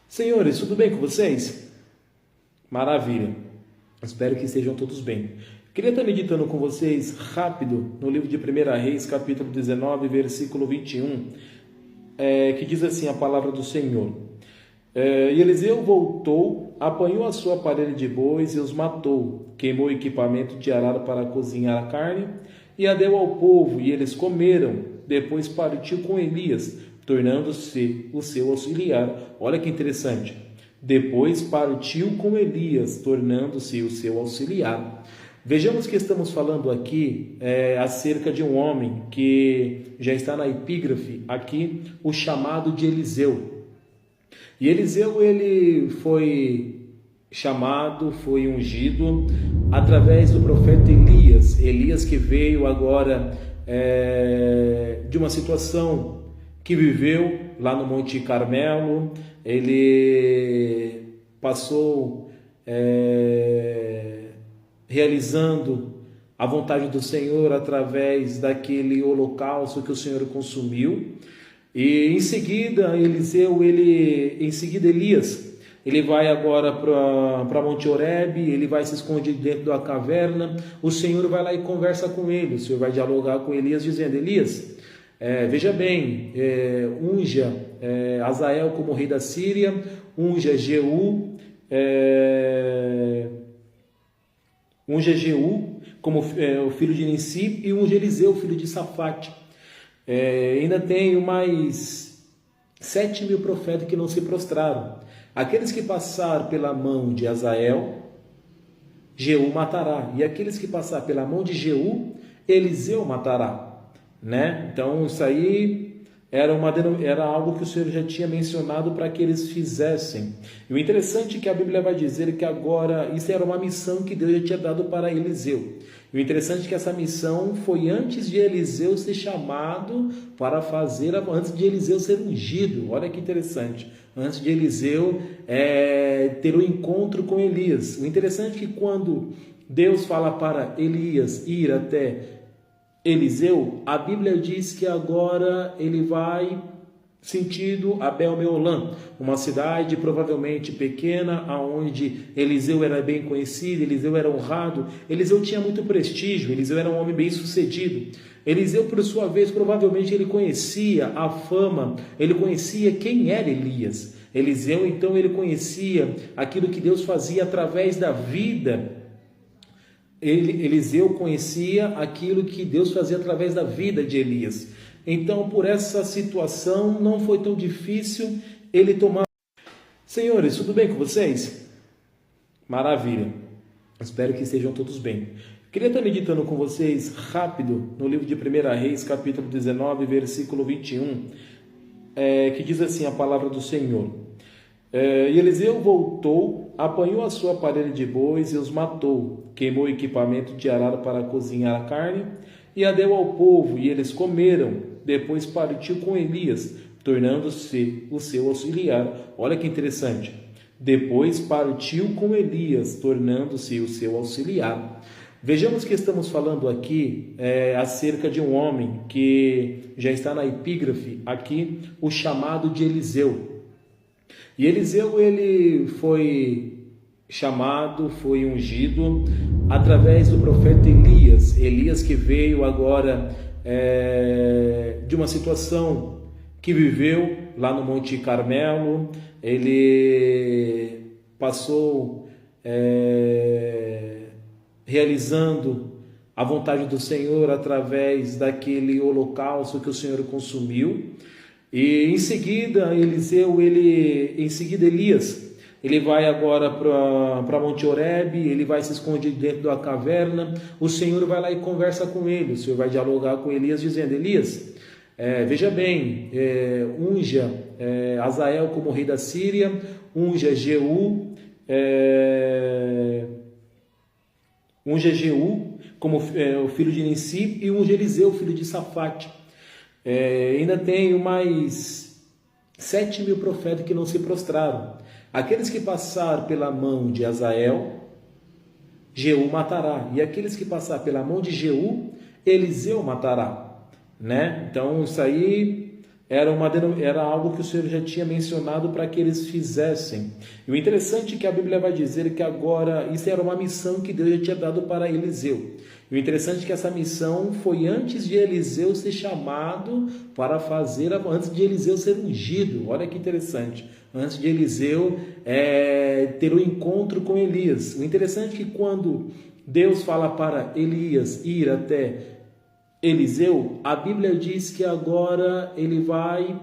Senhores, tudo bem com vocês? Maravilha. Espero que estejam todos bem. Queria estar meditando com vocês rápido no livro de 1 Reis, capítulo 19, versículo 21, que diz assim a palavra do Senhor. E Eliseu voltou, apanhou a sua parelha de bois e os matou, queimou o equipamento de arado para cozinhar a carne e a deu ao povo, e eles comeram. Depois partiu com Elias, tornando-se o seu auxiliar. Olha que interessante. Depois partiu com Elias, tornando-se o seu auxiliar. Vejamos que estamos falando aqui acerca de um homem que já está na epígrafe aqui, o chamado de Eliseu. E Eliseu, ele foi chamado, foi ungido através do profeta Elias. Elias que veio agora de uma situação que viveu lá no Monte Carmelo. Ele passou realizando a vontade do Senhor através daquele holocausto que o Senhor consumiu. E em seguida Elias, ele vai agora para Monte Horebe, ele vai se esconder dentro da caverna. O Senhor vai lá e conversa com ele. O Senhor vai dialogar com Elias, dizendo: Elias, veja bem, unja Azael como rei da Síria, unja Jeú como o filho de Nissi, e unja Eliseu, filho de Safate. Ainda tenho mais 7.000 profetas que não se prostraram. Aqueles que passar pela mão de Azael, Jeú matará. E aqueles que passar pela mão de Jeú, Eliseu matará. Né? Então isso aí era algo que o Senhor já tinha mencionado para que eles fizessem. E o interessante é que a Bíblia vai dizer que agora isso era uma missão que Deus já tinha dado para Eliseu. E o interessante é que essa missão foi antes de Eliseu ser chamado para fazer, antes de Eliseu ser ungido. Olha que interessante. Antes de Eliseu ter o encontro com Elias. O interessante é que quando Deus fala para Elias ir até Eliseu, a Bíblia diz que agora ele vai sentido Abel-Meolã, uma cidade provavelmente pequena, aonde Eliseu era bem conhecido, Eliseu era honrado, Eliseu tinha muito prestígio, Eliseu era um homem bem sucedido. Eliseu, por sua vez, provavelmente ele conhecia a fama, ele conhecia quem era Elias. Eliseu, então, ele conhecia aquilo que Deus fazia através da vida. Eliseu conhecia aquilo que Deus fazia através da vida de Elias. Então, por essa situação, não foi tão difícil ele tomar. Senhores, tudo bem com vocês? Maravilha. Espero que estejam todos bem. Queria estar meditando com vocês rápido no livro de 1 Reis, capítulo 19, versículo 21, que diz assim a palavra do Senhor. E Eliseu voltou, apanhou a sua parelha de bois e os matou, queimou o equipamento de arado para cozinhar a carne e a deu ao povo, e eles comeram. Depois partiu com Elias, tornando-se o seu auxiliar. Olha que interessante. Depois partiu com Elias, tornando-se o seu auxiliar. Vejamos que estamos falando aqui acerca de um homem que já está na epígrafe aqui, o chamado de Eliseu. E Eliseu, ele foi chamado, foi ungido através do profeta Elias. Elias que veio agora de uma situação que viveu lá no Monte Carmelo. Ele passou realizando a vontade do Senhor através daquele holocausto que o Senhor consumiu. E em seguida Elias, ele vai agora para Monte Horebe, ele vai se esconder dentro da caverna. O Senhor vai lá e conversa com ele. O Senhor vai dialogar com Elias, dizendo: Elias, veja bem, unja Azael como rei da Síria, unja Jeú como o filho de Nissi, e unja Eliseu, filho de Safate. Ainda tenho mais 7.000 profetas que não se prostraram. Aqueles que passar pela mão de Azael, Jeú matará. E aqueles que passar pela mão de Jeú, Eliseu matará. Né? Então isso aí era algo que o Senhor já tinha mencionado para que eles fizessem. E o interessante é que a Bíblia vai dizer que agora isso era uma missão que Deus já tinha dado para Eliseu. E o interessante é que essa missão foi antes de Eliseu ser chamado para fazer, antes de Eliseu ser ungido. Olha que interessante. Antes de Eliseu ter o encontro com Elias. O interessante é que quando Deus fala para Elias ir até Eliseu, a Bíblia diz que agora ele vai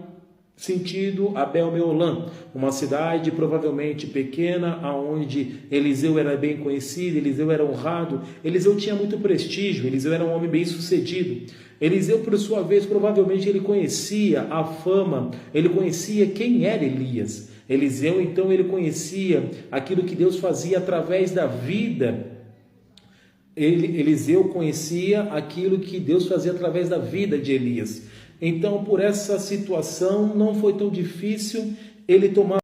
sentido Abel-Meolã, uma cidade provavelmente pequena, aonde Eliseu era bem conhecido, Eliseu era honrado, Eliseu tinha muito prestígio, Eliseu era um homem bem sucedido. Eliseu, por sua vez, provavelmente ele conhecia a fama, ele conhecia quem era Elias. Eliseu, então, ele conhecia aquilo que Deus fazia através da vida. Eliseu conhecia aquilo que Deus fazia através da vida de Elias. Então, por essa situação, não foi tão difícil ele tomar